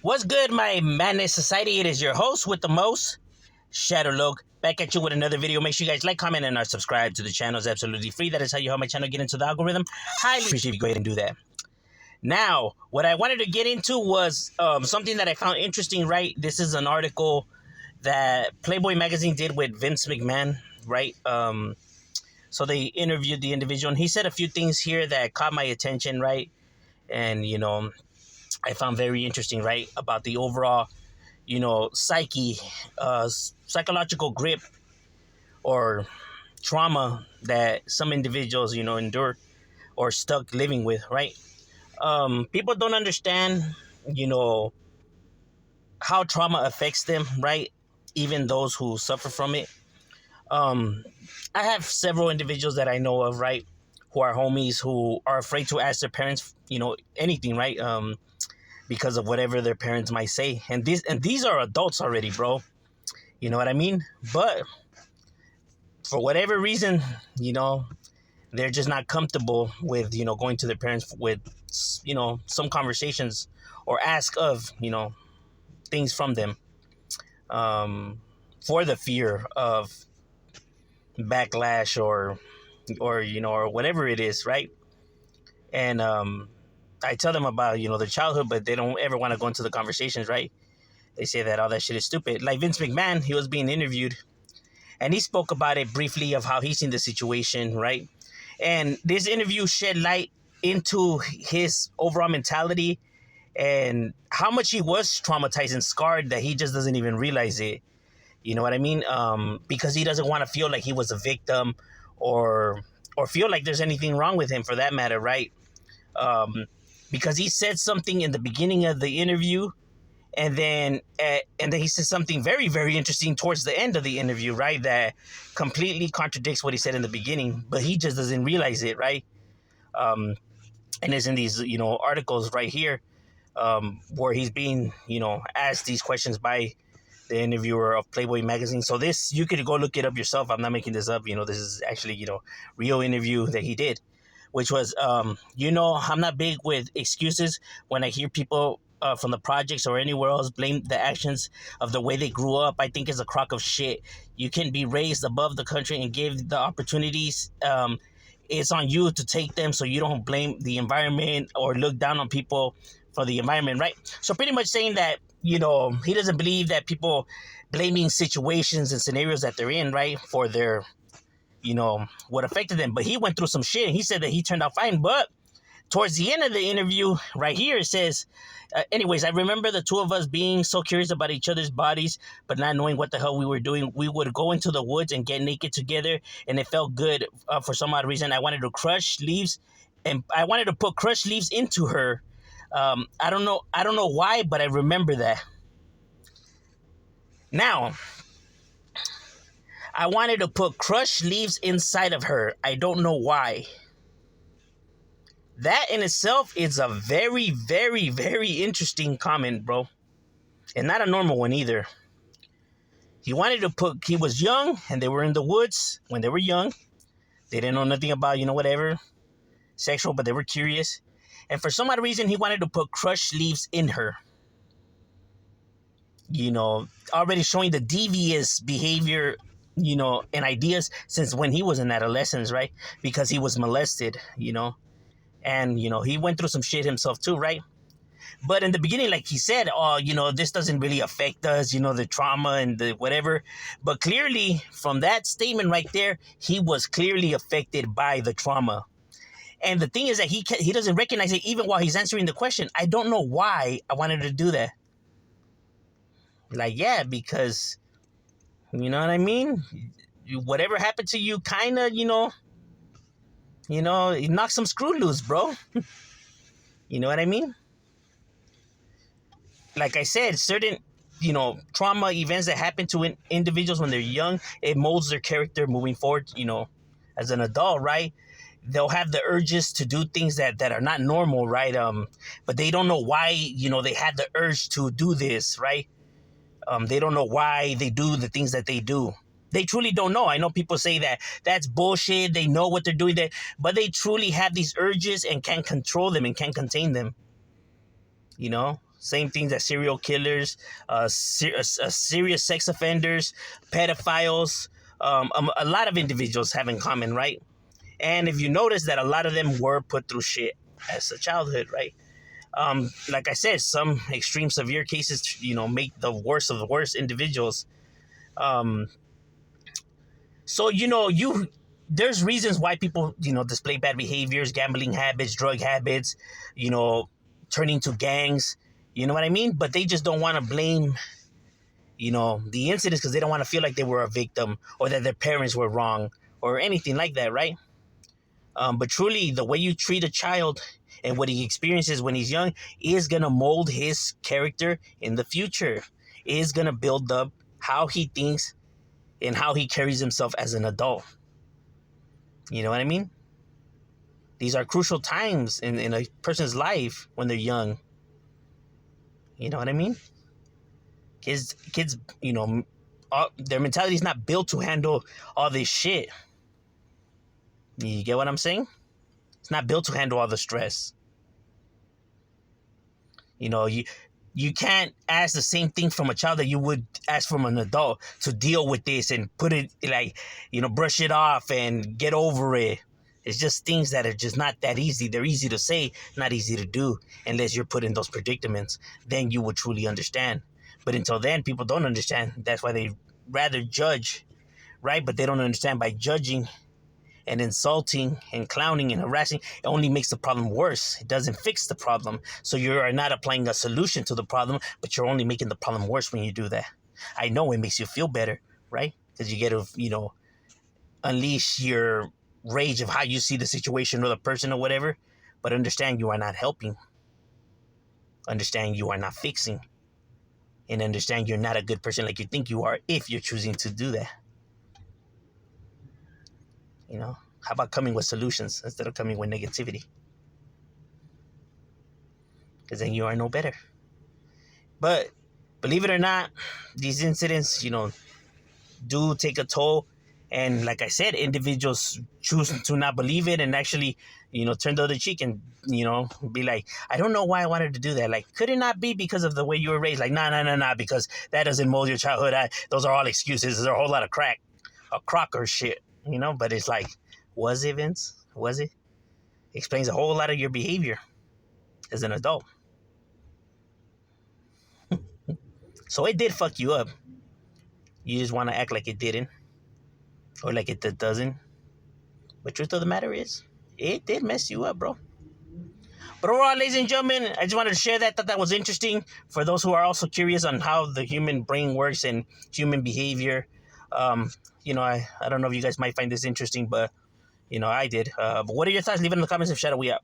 What's good, my madness society? It is your host with the most, Shadowlog, back at you with another video. Make sure you guys like, comment, and subscribe to the channel. It's absolutely free. That is how you help my channel get into the algorithm. Highly appreciate if you go ahead and do that. Now, what I wanted to get into was something that I found interesting, right? This is an article that Playboy magazine did with Vince McMahon, right? So they interviewed the individual, and he said a few things here that caught my attention, right? And, I found very interesting, right? About the overall, psychological grip or trauma that some individuals, endure or stuck living with, right? People don't understand, how trauma affects them, right? Even those who suffer from it. I have several individuals that I know of, right, who are homies who are afraid to ask their parents, anything, right? Because of whatever their parents might say. And these are adults already, bro. You know what I mean? But for whatever reason, they're just not comfortable with, going to their parents with, some conversations or ask of, things from them, for the fear of backlash or whatever it is, right? And I tell them about, their childhood, but they don't ever want to go into the conversations, right? They say that all that shit is stupid. Like Vince McMahon, he was being interviewed, and he spoke about it briefly of how he's seen the situation, right? And this interview shed light into his overall mentality and how much he was traumatized and scarred that he just doesn't even realize it. You know what I mean? Because he doesn't want to feel like he was a victim or feel like there's anything wrong with him for that matter, right? Because he said something in the beginning of the interview, and then he said something very, very interesting towards the end of the interview, right? That completely contradicts what he said in the beginning, but he just doesn't realize it, right? And it's in these, articles right here, where he's being, asked these questions by the interviewer of Playboy magazine. So this, you could go look it up yourself. I'm not making this up. This is actually, real interview that he did, which was, I'm not big with excuses when I hear people from the projects or anywhere else blame the actions of the way they grew up. I think it's a crock of shit. You can be raised above the country and give the opportunities. It's on you to take them, so you don't blame the environment or look down on people for the environment, right? So pretty much saying that, he doesn't believe that people blaming situations and scenarios that they're in, right, for their, what affected them. But he went through some shit, and he said that he turned out fine. But towards the end of the interview, right here, it says, anyways, I remember the two of us being so curious about each other's bodies, but not knowing what the hell we were doing. We would go into the woods and get naked together, and it felt good. For some odd reason, I wanted to crush leaves, and I wanted to put crushed leaves into her. I don't know why, but I remember that. Now, I wanted to put crushed leaves inside of her. I don't know why. That in itself is a very, very, very interesting comment, bro. And not a normal one either. He was young, and they were in the woods when they were young. They didn't know nothing about, whatever, sexual, but they were curious. And for some odd reason, he wanted to put crushed leaves in her. Already showing the devious behavior, and ideas since when he was in adolescence, right? Because he was molested, And, he went through some shit himself too, right? But in the beginning, like he said, this doesn't really affect us, the trauma and the whatever. But clearly, from that statement right there, he was clearly affected by the trauma. And the thing is that he doesn't recognize it even while he's answering the question. I don't know why I wanted to do that. Like, yeah, because, you know what I mean? Whatever happened to you kind of, it knocked some screw loose, bro. You know what I mean? Like I said, certain, trauma events that happen to individuals when they're young, it molds their character moving forward, as an adult, right? They'll have the urges to do things that are not normal, right? But they don't know why, they had the urge to do this, right? They don't know why they do the things that they do. They truly don't know. I know people say that that's bullshit. They know what they're doing there, but they truly have these urges and can't control them and can't contain them. You know, same things as serial killers, serious sex offenders, pedophiles. A lot of individuals have in common, right? And if you notice that a lot of them were put through shit as a childhood, right? Like I said, some extreme severe cases, make the worst of the worst individuals. Um, so there's reasons why people display bad behaviors, gambling habits, drug habits, you know, turning to gangs. You know what I mean? But they just don't want to blame the incidents because they don't want to feel like they were a victim or that their parents were wrong or anything like that, right? But truly, the way you treat a child and what he experiences when he's young is going to mold his character in the future, is going to build up how he thinks and how he carries himself as an adult. You know what I mean? These are crucial times in a person's life when they're young. You know what I mean? Kids, their mentality is not built to handle all this shit. You get what I'm saying? It's not built to handle all the stress. You can't ask the same thing from a child that you would ask from an adult to deal with this and put it like, brush it off and get over it. It's just things that are just not that easy. They're easy to say, not easy to do, unless you're put in those predicaments. Then you would truly understand. But until then, people don't understand. That's why they rather judge, right? But they don't understand by judging and insulting and clowning and harassing, it only makes the problem worse. It doesn't fix the problem. So you are not applying a solution to the problem, but you're only making the problem worse when you do that. I know it makes you feel better, right? Because you get to, unleash your rage of how you see the situation or the person or whatever. But understand you are not helping. Understand you are not fixing. And understand you're not a good person like you think you are if you're choosing to do that. How about coming with solutions instead of coming with negativity? Because then you are no better. But believe it or not, these incidents, do take a toll. And like I said, individuals choose to not believe it and actually, turn the other cheek and, be like, I don't know why I wanted to do that. Like, could it not be because of the way you were raised? Like, nah, because that doesn't mold your childhood. Those are all excuses. There's a whole lot of crocker shit, But it's like, was it, Vince? Was it? Explains a whole lot of your behavior as an adult. So it did fuck you up. You just want to act like it didn't. Or like it doesn't. But truth of the matter is, it did mess you up, bro. But overall, ladies and gentlemen, I just wanted to share that. Thought that was interesting for those who are also curious on how the human brain works and human behavior. I don't know if you guys might find this interesting, but, I did. But what are your thoughts? Leave it in the comments and shout we out.